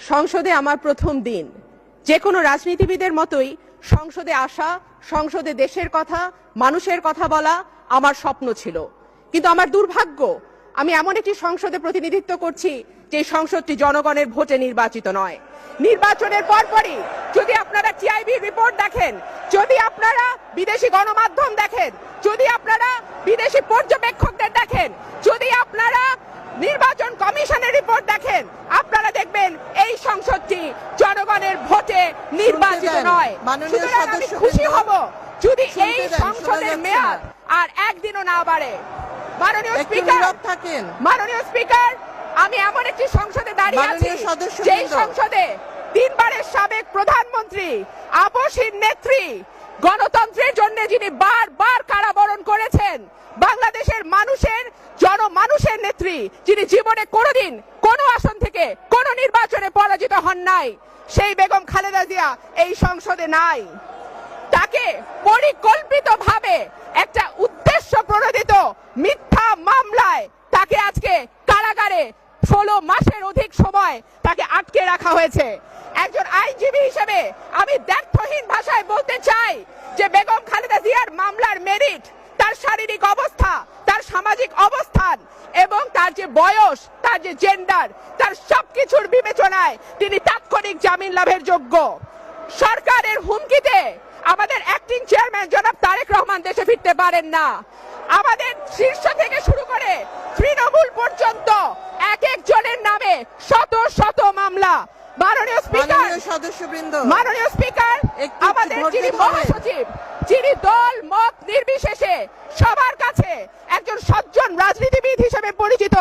সংসদে আমার প্রথম দিন। যে কোনো রাজনীতিবিদের মতোই সংসদে আসা, সংসদে দেশের কথা, মানুষের কথা বলা আমার স্বপ্ন ছিল। কিন্তু আমার দুর্ভাগ্য, আমি এমন একটি সংসদে প্রতিনিধিত্ব করছি যে সংসদটি জনগণের ভোটে নির্বাচিত নয়। নির্বাচনের পরপরই যদি আপনারা টিআইবি রিপোর্ট দেখেন, যদি আপনারা বিদেশি গণমাধ্যম দেখেন, যদি আপনারা বিদেশি পর্যবেক্ষকদের দেখেন, যদি আপনারা নির্বাচন কমিশনের রিপোর্ট দেখেন, আপনারা দেখবেন এই সংসদটি জনগণের ভোটে নির্বাচিত নয়। সুতরাং আমি খুশি হব যদি এই সংসদের মেয়াদ আর একদিনও না বাড়ে। মাননীয় স্পিকার, আমি এমন একটি সংসদে দাঁড়িয়ে আছি যেই সংসদে তিনবারের সাবেক প্রধানমন্ত্রী, আপসহীন নেত্রী, গণতন্ত্রের জন্য যিনি বারবার কারাবরণ করেছেন, বাংলাদেশের জনমানুষের নেত্রী, যিনি জীবনে কোনোদিন কোনো আসন থেকে কোনো নির্বাচনে পরাজিত হন নাই, সেই বেগম খালেদা জিয়া এই সংসদে নাই। তাকে পরিকল্পিতভাবে একটা উদ্দেশ্য প্রণোদিত মিথ্যা মামলায় তাকে আজকে কারাগারে 16 মাসের অধিক সময় তাকে আটকে রাখা হয়েছে। একজন আইনজীবী হিসেবে আমি দ্ব্যর্থহীন ভাষায় বলতে চাই যে বেগম খালেদা জিয়ার মামলার মেরিট, তার শারীরিক অবস্থা, তার সামাজিক অবস্থান এবং তার যে বয়স, তার যে জেন্ডার, তার সবকিছুর বিবেচনায় তিনি তাৎক্ষণিক জামিন লাভের যোগ্য। সরকারের হুমকিতে আমাদের অ্যাক্টিং চেয়ারম্যান জনাব তারেক রহমান দেশে ফিরতে পারেন না। আমাদের শীর্ষ থেকে শুরু করে তৃণমূল পর্যন্ত এক একজনের নামে শত শত মামলা। মাননীয় স্পিকার, আমাদের যিনি মহাসচিব, যিনি দল মত নির্বিশেষে সবার কাছে একজন সজ্জন রাজনীতিবিদ হিসেবে পরিচিত,